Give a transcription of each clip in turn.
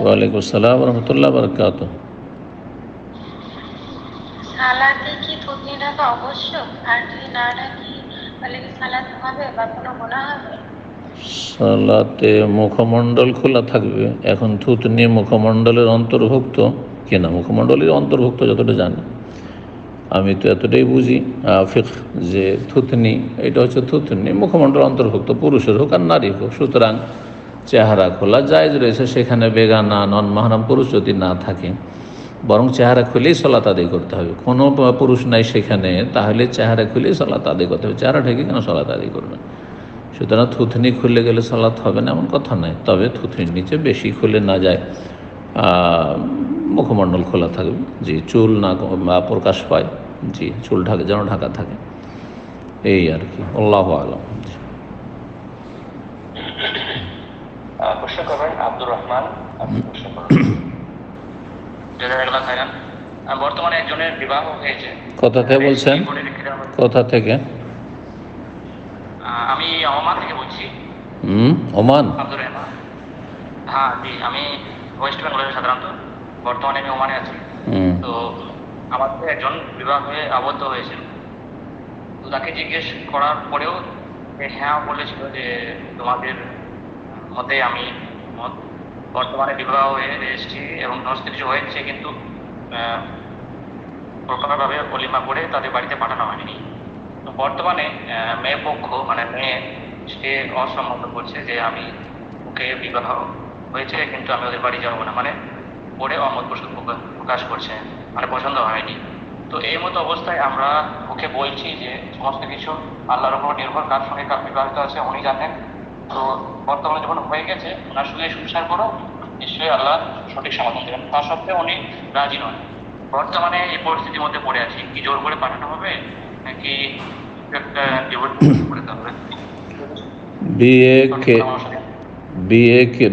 ওয়ালাইকুম আসসালাম রহমতুল্লাহ বরকাত। সালাতে কি থুতনি ঢাকা আবশ্যক? আর যদি না ঢাকি তাহলে কি সালাত হবে বা কোনো গুনাহ হবে? সালাতে মুখমণ্ডল খোলা থাকবে। এখন থুতনি মুখমণ্ডলের অন্তর্ভুক্ত কিনা, মুখমণ্ডলের অন্তর্ভুক্ত যতটা জানি, আমি তো এতটাই বুঝি ফিকহ, যে থুতনি এটা হচ্ছে থুতনি মুখমণ্ডল অন্তর্ভুক্ত, পুরুষের হোক আর নারী হোক। সুতরাং চেহারা খোলা জায়েজ রয়েছে, সেখানে বেগানা নন মাহরাম পুরুষ যদি না থাকে, বরং চেহারা খুলেই সালাত আদায় করতে হবে। কোনো পুরুষ নাই সেখানে, তাহলে চেহারা খুলেই সালাত আদায় করতে হবে। চেহারা ঢেকে কেন সালাত আদায় করবে? সুতরাং থুতনি খুলে গেলে সালাত হবে না এমন কথা নয়, তবে থুতনির নিচে বেশি খুলে না যায়, মুখমণ্ডল খোলা থাকবে। জি, চুল না প্রকাশ পায়, জি, চুল ঢাকা যেন ঢাকা থাকে, এই আর কি। আল্লাহু আ'লাম। প্রশ্ন করবেন আব্দুর রহমান। বর্তমানে একজনের বিবাহ হয়েছে। কোথা থেকে বলছেন? কোথা থেকে? আমি ওমান থেকে বলছি। ওমান? আব্দুর রহমান। হ্যাঁ জি, আমি ওয়েস্ট বেঙ্গলের, সাধারণত বর্তমানে আমি ওমানে আছি। তো আমাদের একজন বিবাহ হয়ে আবদ্ধ হয়েছিল। তো তাকে জিজ্ঞেস করার পরেও হ্যাঁ বলেছিল যে তোমাদের মতে আমি বর্তমানে বিবাহ হয়ে এসেছি এবং সমস্ত কিছু হয়েছে, কিন্তু প্রকারভাবে অলিমা করে তাদের বাড়িতে পাঠানো হয়নি। তো বর্তমানে মেয়ে পক্ষ, মানে মেয়ে, সে অসম্মত করছে যে আমি ওকে বিবাহ হয়েছে কিন্তু আমি ওদের বাড়ি যাবো না, মানে পরে অমত প্রকাশ করছে, মানে পছন্দ হয়নি। তো এই মতো অবস্থায় আমরা ওকে বলছি যে সমস্ত কিছু আল্লাহর উপর নির্ভর, কার সঙ্গে কার বিবাহিত আছে উনি জানেন। তো বর্তমানে যখন হয়ে গেছে, ওনার সঙ্গে সংসার করো, নিশ্চয়ই আল্লাহ সঠিক সমাধান দেবেন। তা সত্ত্বেও উনি রাজি নন। বর্তমানে এই পরিস্থিতির মধ্যে পড়ে আছি, কি জোর করে পাঠানো হবে নাকি একটা ডিভোর্স করতে হবে?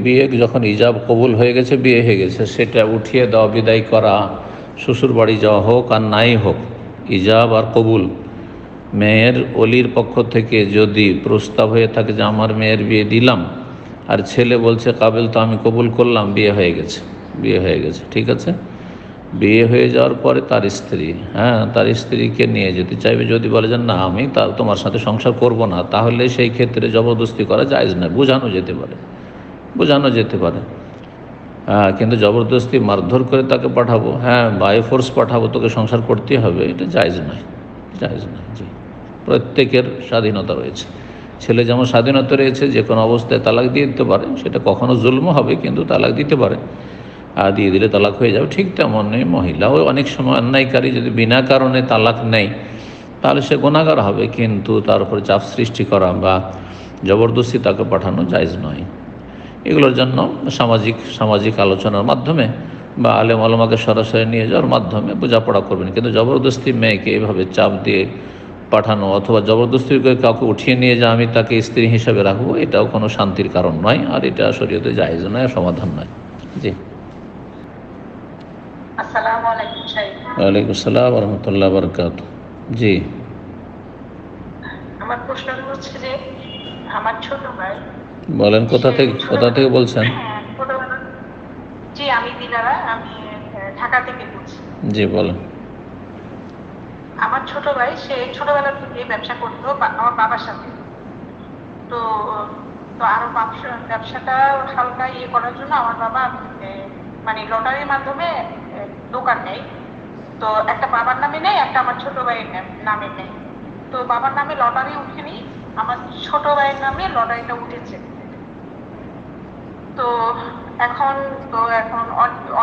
বিয়ে যখন ইজাব কবুল হয়ে গেছে, বিয়ে হয়ে গেছে, সেটা উঠিয়ে দেওয়া, বিদায় করা, শ্বশুর বাড়ি যাওয়া হোক আর নাই হোক, ইজাব আর কবুল, মেয়ের অলির পক্ষ থেকে যদি প্রস্তাব হয়ে থাকে যে আমার মেয়ের বিয়ে দিলাম, আর ছেলে বলছে কাবিল, তো আমি কবুল করলাম, বিয়ে হয়ে গেছে, বিয়ে হয়ে গেছে, ঠিক আছে। বিয়ে হয়ে যাওয়ার পরে তার স্ত্রী, তার স্ত্রীকে নিয়ে যেতে চাইবে। যদি বলে যে না আমি তোমার সাথে সংসার করব না, তাহলে সেই ক্ষেত্রে জবরদস্তি করা জায়েজ নয়, বোঝানো যেতে পারে, বোঝানো যেতে পারে। কিন্তু জবরদস্তি মারধর করে তাকে পাঠাবো, বাই ফোর্স পাঠাবো, তোকে সংসার করতে হবে, এটা জায়েজ নয়, জায়েজ নয়। জি, প্রত্যেকের স্বাধীনতা রয়েছে। ছেলে যেমন স্বাধীনতা রয়েছে যে কোনো অবস্থায় তালাক দিয়ে দিতে পারে, সেটা কখনো জুলম হবে কিন্তু তালাক দিতে পারে, দিয়ে দিলে তালাক হয়ে যাবে। ঠিক তেমনই মহিলাও অনেক সময় অন্যায়কারী, যদি বিনা কারণে তালাক নেয় তাহলে সে গুনাহগার হবে, কিন্তু তার উপর চাপ সৃষ্টি করা বা জবরদস্তি তাকে পাঠানো জায়েজ নয়। এগুলোর জন্য সামাজিক আলোচনার মাধ্যমে বা আলেম ওলামাকে সরাসরি নিয়ে যাওয়ার মাধ্যমে বোঝাপড়া করবেন, কিন্তু জবরদস্তি মেয়েকে এভাবে চাপ দিয়ে পাঠানো অথবা জবরদস্তি করে কাউকে উঠিয়ে নিয়ে যা আমি তাকে স্ত্রী হিসাবে রাখবো, এটাও কোনো শান্তির কারণ নয়, আর এটা শরীয়তে জায়েজ নয়, সমাধান নয়। জি, আসসালামু আলাইকুম শাইখ। ওয়ালাইকুম আসসালাম ওয়া রাহমাতুল্লাহি ওয়া বারাকাতুহু। জি, আমার প্রশ্ন হচ্ছে যে আমার ছোট ভাই। বলেন, কোথা থেকে বলছেন? জি, আমি দিনারা, আমি ঢাকা থেকে বলছি। জি, বলেন। আমার ছোট ভাই, সে ছোটবেলা থেকে ব্যবসা করতো আমার বাবার সাথে। তো আরো ব্যবসাটা হালকা করার জন্য আমার বাবা মানে লটারির মাধ্যমে দোকান নেয়। তো একটা বাবার নামে নেয়, একটা আমার ছোট ভাইয়ের নামে নেয়। তো বাবার নামে লটারি উঠেনি, আমার ছোট ভাইয়ের নামে লটারিটা উঠেছে। তো এখন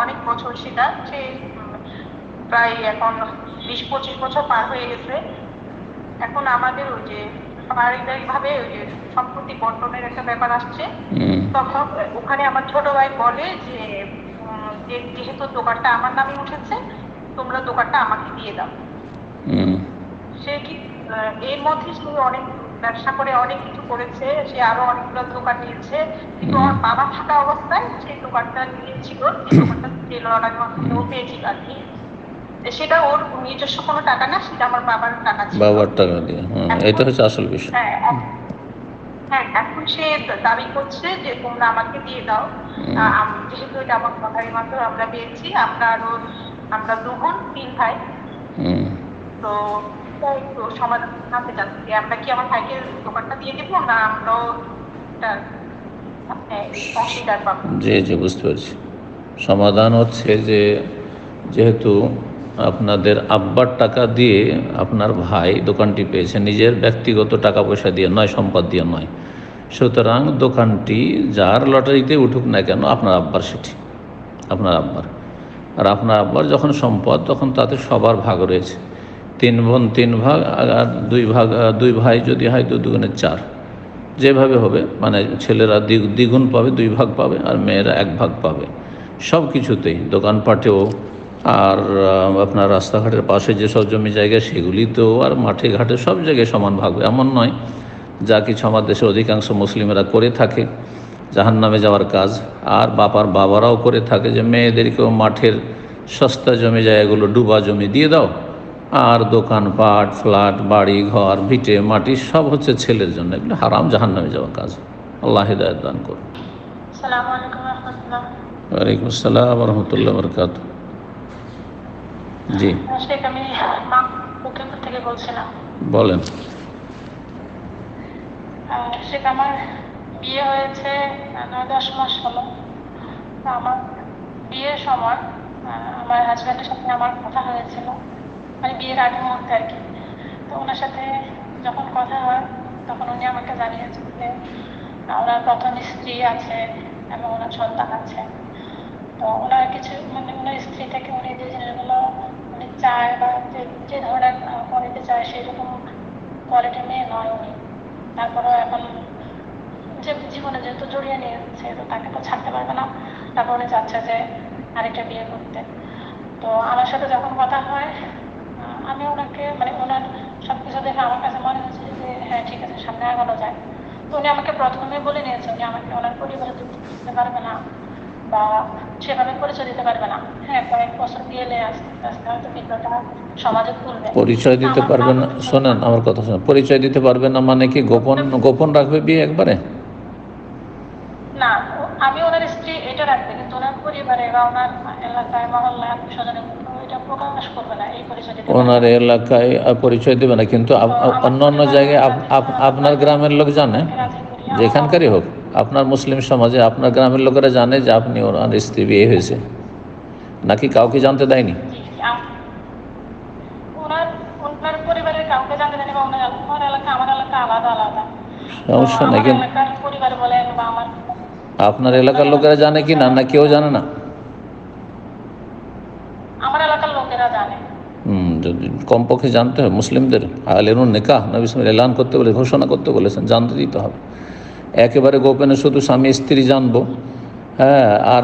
অনেক বছর, সেটা সে প্রায় এখন 20-25 বছর পার হয়ে গেছে। এখন আমাদের ওই যে পারিবারিক ভাবে ওই যে সম্পত্তি বন্টনের একটা ব্যাপার আসছে। তখন ওখানে আমার ছোট ভাই বলে যে যেহেতু দোকানটা আমার নামে উঠেছে, তোমরা দোকানটা আমাকে দিয়ে দাও। সে কি এর মধ্যে সে অনেক ব্যবসা করে অনেক কিছু করেছে, সে আরো অনেকগুলো দোকান নিয়েছে, কিন্তু আমার বাবা থাকা অবস্থায় সেই দোকানটা নিয়েছিল, সেই দোকানটা লটারির মাধ্যমে পেয়েছিল আর কি। সেটা ওর নিজস্ব কোনো টাকা না, সেটা আমার বাবার টাকা ছিল, বাবার টাকা দিয়ে। এটা হচ্ছে আসল বিষয়। হ্যাঁ, এখন সে দাবি করছে যে তোমরা আমাকে দিয়ে দাও। যেহেতু এটা আমার কথারই মাত্র আমরা পেয়েছি, আমরা 2 বোন 3 ভাই। তো একটু সমাধান জানতে চাচ্ছি, আমরা কি আমার ভাইকে দোকানটা দিয়ে দেবো, না আমরাও অংশীদার পাবো? জি জি, বুঝতে পারছি। সমাধান হচ্ছে যে যেহেতু আপনাদের আব্বার টাকা দিয়ে আপনার ভাই দোকানটি পেয়েছে, নিজের ব্যক্তিগত টাকা পয়সা দিয়ে নয়, সম্পদ দিয়ে নয়, সুতরাং দোকানটি যার লটারিতে উঠুক না কেন আপনার আব্বার, সেটি আপনার আব্বার। আর আপনার আব্বার যখন সম্পদ, তখন তাতে সবার ভাগ রয়েছে। 3 বোন 3 ভাগ, আর 2 ভাই যদি হয় 2 দুগুণে 4, যেভাবে হবে, মানে ছেলেরা দ্বিগুণ পাবে, 2 ভাগ পাবে, আর মেয়েরা 1 ভাগ পাবে। সব কিছুতেই, দোকানপাটেও, আর আপনার রাস্তাঘাটের পাশে যেসব জমি জায়গা সেগুলিতেও, আর মাঠে ঘাটে সব জায়গায় সমান ভাগ। এমন নয়, যা কিছু আমার দেশের অধিকাংশ মুসলিমেরা করে থাকে, জাহান্নামে যাওয়ার কাজ, আর বাবারাও করে থাকে, যে মেয়েদেরকেও মাঠের সস্তা জমি জায়গাগুলো, ডুবা জমি দিয়ে দাও, আর দোকানপাট, ফ্ল্যাট, বাড়ি ঘর, ভিটে মাটি সব হচ্ছে ছেলের জন্য। এগুলো হারাম, জাহান্নামে যাওয়ার কাজ। আল্লাহ হিদায়াত দান করুন। আসসালামু আলাইকুম ওয়া রাহমাতুল্লাহ। ওয়ালাইকুম আসসালাম ওয়া রাহমাতুল্লাহি ওয়া বারাকাতুহু। জি, শেখ, আমি লক্ষ্মীপুর থেকে বলছিলাম। বলেন। শেখ, আমার বিয়ে হয়েছে 9-10 মাস হলো। আমার বিয়ের সময় আমার হাজব্যান্ডের সাথে আমার কথা হয়েছিল, মানে বিয়ের আগে মুহূর্তে আর কি। তো ওনার সাথে যখন কথা হয়, তখন উনি আমাকে জানিয়েছেন যে ওনার প্রথম স্ত্রী আছে এবং ওনার সন্তান আছে। তো ওনার কিছু, মানে ওনার স্ত্রী থেকে উনি যে জিনিসগুলো উনি চায়, বা যে ধরনের কোয়ালিটি চায়, সেরকম কোয়ালিটি মেয়ে নয় উনি। তারপরেও এখন যে জীবনে যেহেতু জড়িয়ে নিয়েছে, তো তাকে তো ছাড়তে পারবে না। তারপর উনি চাচ্ছে যে আরেকটা বিয়ে করতে। তো আমার সাথে যখন কথা হয়, আমি ওনাকে, মানে ওনার সবকিছু দেখে আমার কাছে মনে হচ্ছে যে হ্যাঁ ঠিক আছে, সামনে আগানো যায়। তো উনি আমাকে প্রথমে বলে নিয়েছে উনি আমাকে ওনার পরিবারে দিতে পারবে না, বা সেভাবে পরিচয় দিতে পারবে না। হ্যাঁ, কয়েক বছর গেলে আস্তে আস্তে হয়তো বিদ্যাটা সমাজে তুলবে। পরিচয় দিতে পারবে না, শোনেন আমার কথা শোনেন, পরিচয় দিতে পারবে না মানে কি গোপন রাখবে বিয়ে একবারে? না, আমি ওনার স্ত্রী এটা রাখবে, কিন্তু ওনার পরিবারে বা ওনার এলাকায়, মহল্লায়, আত্মীয়স্বজনের এটা প্রকাশ করবে না, এই পরিচয় দিতে ওনার এলাকায় পরিচয় দেবে না, কিন্তু অন্য অন্য জায়গায় আপনার গ্রামের লোক জানে, যেখানকারই হোক, আপনার মুসলিম সমাজে আপনার গ্রামের লোকেরা জানে যে আপনি ওনার স্ত্রী বিয়ে হয়েছে, নাকি কাউকে জানতে দেয়নি? ওনার পরিবারের কাউকে জানতে দেয়নি, বা ওনার এলাকা আমার এলাকা আলাদা আলাদা। সমস্যা নেই, কিন্তু পরিবার বলেন বা আমার, আপনার এলাকার লোকেরা জানে কি না, না কেউ জানে না? আমার এলাকার লোকেরা জানে। যদি কমপক্ষে জানতে হবে মুসলিমদের। আলেনুন নিকাহ নবী সাল্লাল্লাহু এলান করতে বলে, ঘোষণা করতে বলেছেন, জানতে দিতে হবে। একেবারে গোপনে শুধু স্বামী স্ত্রী জানবো, হ্যাঁ, আর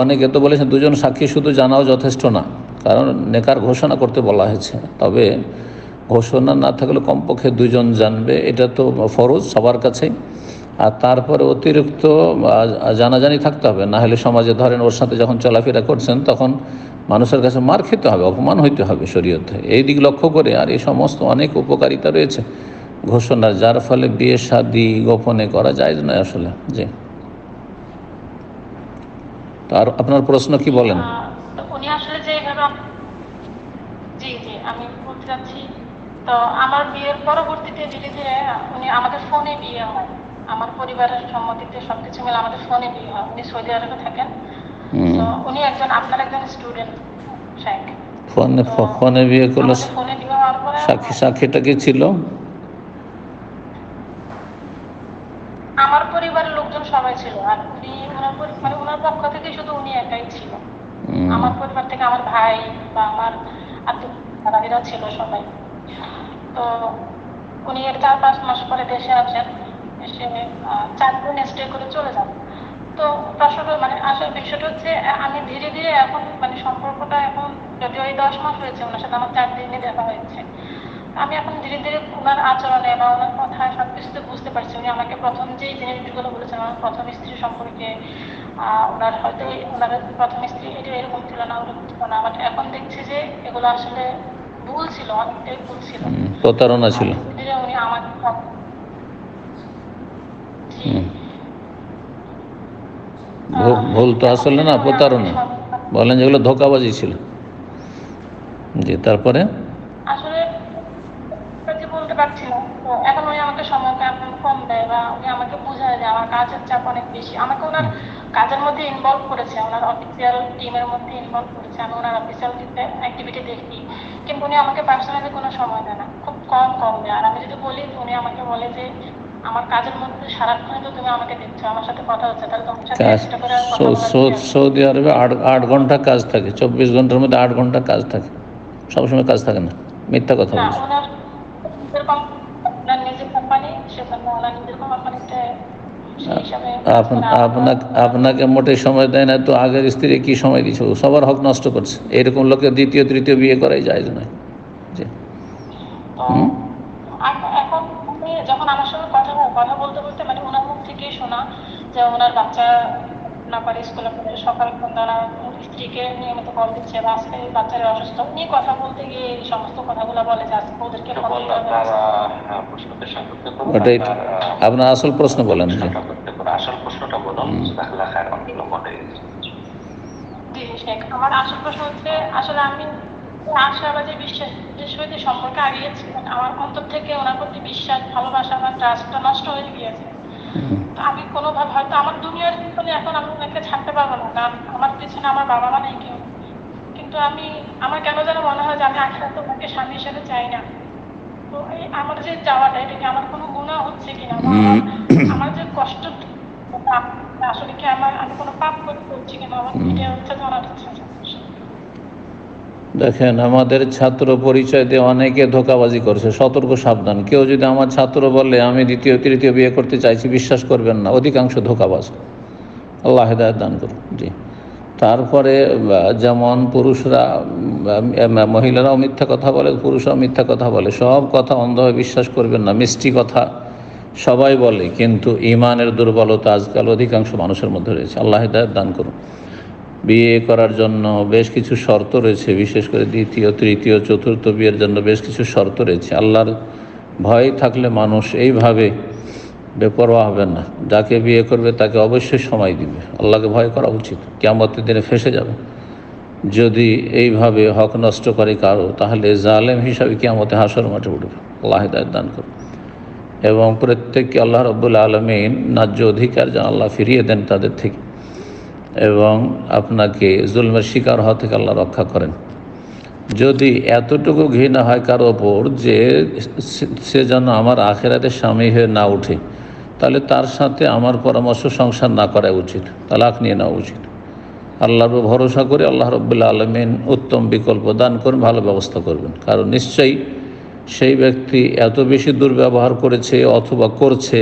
অনেকে তো বলেছেন 2 জন সাক্ষী শুধু জানাও যথেষ্ট না, কারণ নেকার ঘোষণা করতে বলা হয়েছে। তবে ঘোষণা না থাকলে কমপক্ষে 2 জন জানবে, এটা তো ফরজ সবার কাছেই। আর তারপরে অতিরিক্ত জানাজানি থাকতে হবে, না হলে সমাজে ধরেন ওর সাথে যখন চলাফেরা করছেন, তখন মানুষের কাছে মার খেতে হবে, অপমান হইতে হবে শরীয়তে। এই দিক লক্ষ্য করে, আর এই সমস্ত অনেক উপকারিতা রয়েছে ঘোষণার, যার ফলে বিয়ে শাদী গোপনে করা যায় না আসলে। জি, আর আপনার প্রশ্ন কি বলেন? উনি আসলে যে জি জি, আমি বলতে চাচ্ছি, তো আমার বিয়ের পরবর্তীতে ধীরে ধীরে উনি, আমাদের ফোনে বিয়ে হয়, আমার পরিবারের সম্মতিতে সবকিছু মিলে আমাদের ফোনে বিয়ে হয়। উনি সৌদি আরবে থাকেন। তো উনি আপনার একজন স্টুডেন্ট শেখ। ফোনে বিয়ে করলে ফোনে বিয়ে হওয়ার পরে সাক্ষীটা কি ছিল? আমার পরিবারের লোকজন সবাই ছিল, আর উনি মানে ওনার পক্ষ থেকে শুধু উনি একাই ছিল। আমার পরিবার থেকে আমার ভাই বা আমার আত্মীয়রা ছিল সবাই। তো উনি এর 4-5 মাস পরে দেশে আসেন, এসে 4 দিন স্টে করে চলে যান। তো প্রশ্নটা, মানে আসল বিষয়টা হচ্ছে, আমি ধীরে ধীরে এখন, মানে সম্পর্কটা এখন, যদিও এই 10 মাস হয়েছে ওনার সাথে আমার 4 দিনে দেখা হয়েছে, আমি এখন ধীরে ধীরে ওনার আচরণে বা ওনার কথায় সবকিছুতে বুঝতে পারছি উনি আমাকে প্রথম যেই জিনিসগুলো বলেছেন, আমার প্রথম স্ত্রী সম্পর্কে, ওনার হয়তো ওনার প্রথম স্ত্রী এটা এরকম ছিল না, ওরকম ছিল না, বাট এখন দেখছি যে এগুলো আসলে ভুল ছিল, অনেকটাই ভুল ছিল, প্রতারণা ছিল। ধীরে উনি আমাকে ভুল তো আসলে না, প্রতারণা বলেন, যেগুলো ধোঁকাবাজি ছিল। জি, তারপরে আসলে যে বলতে পারছি না, তো এখন উনি আমাকে সময় কম দেয়, বা উনি আমাকে বোঝায় যে আমার কাজের চাপ অনেক বেশি। আমাকে ওনার কাজের মধ্যে ইনভলভ করেছে, ওনার অফিসিয়াল টিমের মধ্যে ইনভলভ করেছে, আমি ওনার অফিসিয়াল অ্যাক্টিভিটি দেখি, কিন্তু উনি আমাকে পার্সোনালি কোনো সময় দেয় না, খুব কম দেয়। আর আমি যদি বলি, উনি আমাকে বলে যে আমার কাজের মধ্যে সারাক্ষণ তো তুমি আমাকে দেখছো, আমার সাথে কথা হচ্ছে, তাহলে তোমার সাথে এক্সট্রা করে আর কথা বলার কি আছে? সৌদি আরবে 8 ঘন্টা কাজ থাকে, 24 ঘন্টার মধ্যে 8 ঘন্টা কাজ থাকে, সবসময় কাজ থাকে না, মিথ্যা কথা না, বলছে। ওনার নিজের কোম্পানি, সেজন্য ওনার নিজের কোম্পানিতে সেই হিসাবে আপনাকে মোটে সময় দেয় না, তো আগের স্ত্রী কি সময় দিচ্ছে? সবার হক নষ্ট করছে। এরকম লোকে দ্বিতীয় তৃতীয় বিয়ে করাই যায় নয়। জি। তো এখন উনি যখন আমার সঙ্গে কথা বলতে বলতে, মানে ওনার মুখ থেকেই শোনা যে ওনার বাচ্চা না পারে স্কুলে পড়ে, সকাল সন্ধ্যা ওনার স্ত্রীকে নিয়মিত কল দিচ্ছে, বা আজকে বাচ্চারা অসুস্থ, উনি কথা বলতে গিয়ে এই সমস্ত কথাগুলো বলে যে আজকে ওদেরকে ফোন দিতে হবে। ওটাই আপনার আসল প্রশ্ন বলেন। জি, আসল প্রশ্নটা বলুন। জি শেখ, আমার আসল প্রশ্ন হচ্ছে, আসলে আমি আশাবাদী বিশ্বাসের সহিত সম্পর্কে আগিয়েছি, আমার অন্তর থেকে ওনার প্রতি বিশ্বাস, ভালোবাসা, আমার ট্রাস্টটা নষ্ট হয়ে গিয়েছে। তো আমি কোনোভাবে হয়তো আমার দুনিয়ার জীবনে এখন আমি ওনাকে ছাড়তে পারবো না, কারণ আমার পিছনে আমার বাবা মা নেই কেউ। কিন্তু আমার কেন যেন মনে হয় যে আমি আখিরাতে ওনাকে স্বামী হিসেবে চাই না। তো এই আমার যে চাওয়াটা, এটা কি আমার কোনো গুনাহ হচ্ছে কিনা, বা আমার যে কষ্ট, আসলে কি আমি কোনো পাপ করছি কিনা, আমার এটা হচ্ছে জানার ইচ্ছা। দেখেন, আমাদের ছাত্র পরিচয় দিয়ে অনেকে ধোঁকাবাজি করছে, সতর্ক সাবধান। কেউ যদি আমার ছাত্র বলে আমি দ্বিতীয় তৃতীয় বিয়ে করতে চাইছি, বিশ্বাস করবেন না, অধিকাংশ ধোঁকাবাজ। আল্লাহ হেদায়েত দান করুন। জি। তারপরে যেমন পুরুষরা, মহিলারাও মিথ্যা কথা বলে, পুরুষরাও মিথ্যা কথা বলে, সব কথা অন্ধভাবে বিশ্বাস করবেন না। মিষ্টি কথা সবাই বলে, কিন্তু ঈমানের দুর্বলতা আজকাল অধিকাংশ মানুষের মধ্যে রয়েছে। আল্লাহ হেদায়েত দান করুন। বিয়ে করার জন্য বেশ কিছু শর্ত রয়েছে, বিশেষ করে দ্বিতীয় তৃতীয় চতুর্থ বিয়ের জন্য বেশ কিছু শর্ত রয়েছে। আল্লাহর ভয় থাকলে মানুষ এইভাবে বেপরোয়া হবে না। যাকে বিয়ে করবে তাকে অবশ্যই সময় দিবে। আল্লাহকে ভয় করা উচিত, কিয়ামতের দিনে ফেঁসে যাবে। যদি এইভাবে হক নষ্ট করে কারো, তাহলে জালেম হিসাবে কিয়ামতে হাসর মাঠে উঠবে। আল্লাহ হিদায়াত দান করুন। এবং প্রত্যেককে আল্লাহ রাব্বুল আলামিন ন্যায্য অধিকার যেন আল্লাহ ফিরিয়ে দেন তাদের থেকে, এবং আপনাকে জুলমের শিকার হওয়া থেকে আল্লাহ রক্ষা করেন। যদি এতটুকু ঘৃণা হয় কারো ওপর যে সে যেন আমার আখিরাতের স্বামী হয়ে না উঠে, তাহলে তার সাথে আমার পরামর্শ সংসার না করা উচিত, তালাক নিয়ে নেওয়া উচিত। আল্লাহর উপর ভরসা করে আল্লাহ রাব্বুল আলামিন উত্তম বিকল্প দান করুন, ভালো ব্যবস্থা করবেন। কারণ নিশ্চয়ই সেই ব্যক্তি এত বেশি দুর্ব্যবহার করেছে অথবা করছে,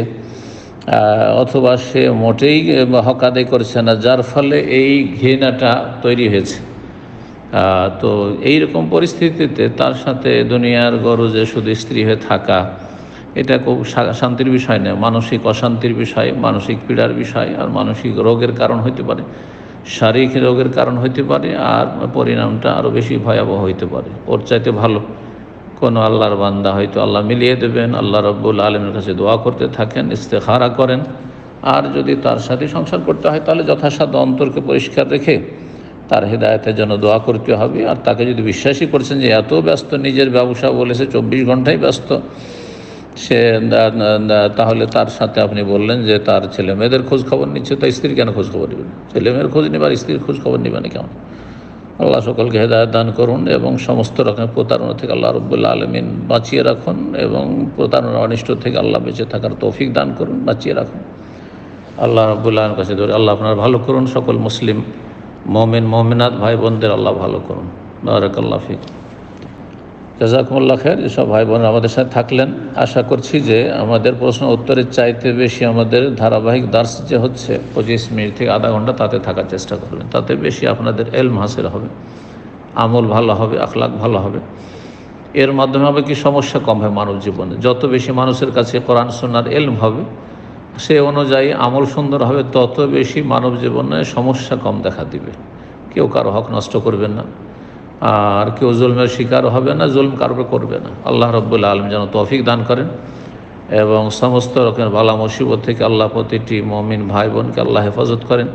অথবা সে মোটেই হক আদায় করছে না, যার ফলে এই ঘৃণাটা তৈরি হয়েছে। তো এইরকম পরিস্থিতিতে তার সাথে দুনিয়ার গরজে শুধু স্ত্রী হয়ে থাকা, এটা খুব শান্তির বিষয় নয়, মানসিক অশান্তির বিষয়, মানসিক পীড়ার বিষয়, আর মানসিক রোগের কারণ হইতে পারে, শারীরিক রোগের কারণ হইতে পারে, আর পরিণামটা আরও বেশি ভয়াবহ হইতে পারে। ওর চাইতে ভালো কোনো আল্লাহর বান্দা হয়তো আল্লাহ মিলিয়ে দেবেন, আল্লাহ রাব্বুল আলামিনের কাছে দোয়া করতে থাকেন, ইস্তেখারা করেন। আর যদি তার সাথে সংসার করতে হয়, তাহলে যথাসাধ্য অন্তরকে পরিষ্কার রেখে তার হেদায়েতের জন্য দোয়া করতে হবে। আর তাকে যদি বিশ্বাসই করছেন যে এত ব্যস্ত, নিজের ব্যবসা বলেছে 24 ঘন্টাই ব্যস্ত সে, তাহলে তার সাথে আপনি বললেন যে তার ছেলে মেয়েদের খোঁজ খবর নিচ্ছে, তাই স্ত্রীর কেন খোঁজ খবর নেবেন? ছেলে মেয়ের খোঁজ নেবার, স্ত্রীর খোঁজ খবর নেবেন কেমন? আল্লাহ সকলকে হেদায়েত দান করুন, এবং সমস্ত রকমের প্রতারণা থেকে আল্লাহ রাব্বুল আলামিন বাঁচিয়ে রাখুন, এবং প্রতারণা অনিষ্ট থেকে আল্লাহ বেঁচে থাকার তৌফিক দান করুন, বাঁচিয়ে রাখুন। আল্লাহ রাব্বুল আলামিনের কাছে ধরে আল্লাহ আপনার ভালো করুন, সকল মুসলিম মুমিন মুমিনাত ভাই বোনদের আল্লাহ ভালো করুন। বারাকাল্লাহু ফিক। জাযাকুমুল্লাহ খায়র। যেসব ভাই বোন আমাদের সাথে থাকলেন, আশা করছি যে আমাদের প্রশ্ন উত্তরের চাইতে বেশি আমাদের ধারাবাহিক দার্স যে হচ্ছে 25 মিনিট থেকে আধা ঘন্টা, তাতে থাকার চেষ্টা করবেন। তাতে বেশি আপনাদের এলম হাসিল হবে, আমল ভালো হবে, আখলাক ভালো হবে। এর মাধ্যমে হবে কি, সমস্যা কম হয় মানব জীবনে। যত বেশি মানুষের কাছে কোরআন সুন্নাহর এলম হবে, সে অনুযায়ী আমল সুন্দর হবে, তত বেশি মানব জীবনে সমস্যা কম দেখা দিবে। কেউ কারো হক নষ্ট করবেন না, আর কেউ জুলমের শিকার হবে না, জুলম কারো করবে না। আল্লাহ রাব্বুল আলামিন যেন তৌফিক দান করেন, এবং সমস্ত রকমের বালা মুসিবত থেকে আল্লাহ প্রতিটি মুমিন ভাই বোনকে আল্লাহ হেফাজত করেন,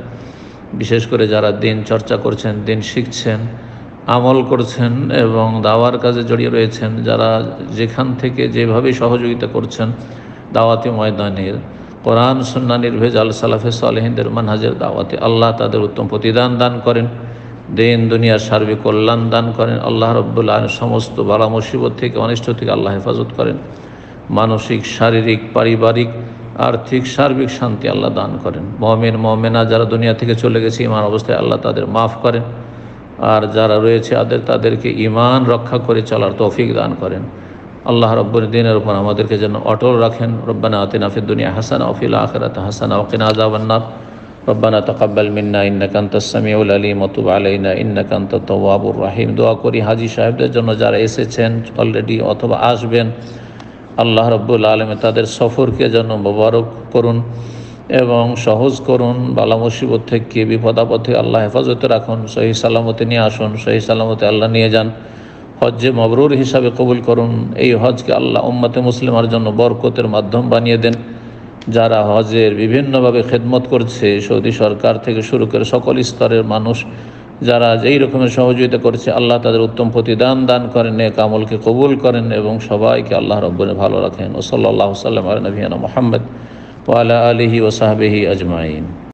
বিশেষ করে যারা দিন চর্চা করছেন, দিন শিখছেন, আমল করছেন এবং দাওয়ার কাজে জড়িয়ে রয়েছেন, যারা যেখান থেকে যেভাবে সহযোগিতা করছেন দাওয়াতি ময়দানের, কোরআন সুন্নাহ নির্ভেজাল সালাফে সালেহিনদের মানহাজের দাওয়াতে, আল্লাহ তাদের উত্তম প্রতিদান দান করেন, দিন দুনিয়ার সার্বিক কল্যাণ দান করেন। আল্লাহ রাব্বুল আলামিন সমস্ত বালা মুসিবত থেকে, অনিষ্ট থেকে আল্লাহ হেফাজত করেন। মানসিক, শারীরিক, পারিবারিক, আর্থিক, সার্বিক শান্তি আল্লাহ দান করেন। মুমিন মুমিনা যারা দুনিয়া থেকে চলে গেছে ঈমান অবস্থায়, আল্লাহ তাদের মাফ করেন। আর যারা রয়েছে তাদেরকে ঈমান রক্ষা করে চলার তৌফিক দান করেন। আল্লাহ রাব্বুল দ্বীনের উপর আমাদেরকে যেন অটল রাখেন। রব্বানা আতিনা ফিদ দুনিয়া হাসানা ওয়া ফিল আখিরাতি হাসানা ওয়া কিনা আযাবান্নার। রব্বানা তাকাব্বাল মিন্না ইন্নাকা আনতাস সামিউল আলিম ওয়া তুব আলাইনা ইন্নাকা আনতাত তাওয়াবুর রহিম। দোয়া করি হাজী সাহেবদের জন্য, যারা এসেছেন অলরেডি অথবা আসবেন, আল্লাহ রাব্বুল আলামিন তাদের সফরকে যেন মোবারক করুন এবং সহজ করুন। বালা মুসিবত থেকে, বিপদ আপদ থেকে আল্লাহ হেফাজতে রাখুন। সহি সালামতে নিয়ে আসুন, সহি সালামতে আল্লাহ নিয়ে যান। হজ্জে মবরুর হিসাবে কবুল করুন। এই হজকে আল্লাহ উম্মতে মুসলিমার জন্য বরকতের মাধ্যম বানিয়ে দেন। যারা হজের বিভিন্নভাবে খেদমত করছে, সৌদি সরকার থেকে শুরু করে সকল স্তরের মানুষ যারা যেই রকমের সহযোগিতা করছে, আল্লাহ তাদের উত্তম প্রতিদান দান করেন, নেক আমলকে কবুল করেন এবং সবাইকে আল্লাহ রাব্বুল ভালো রাখেন। ও সাল্লাল্লাহু সাল্লাম আলা নবিয়িনা মুহাম্মদ ওয়া আলা আলিহি ওয়া সাহবিহি আজমাইন।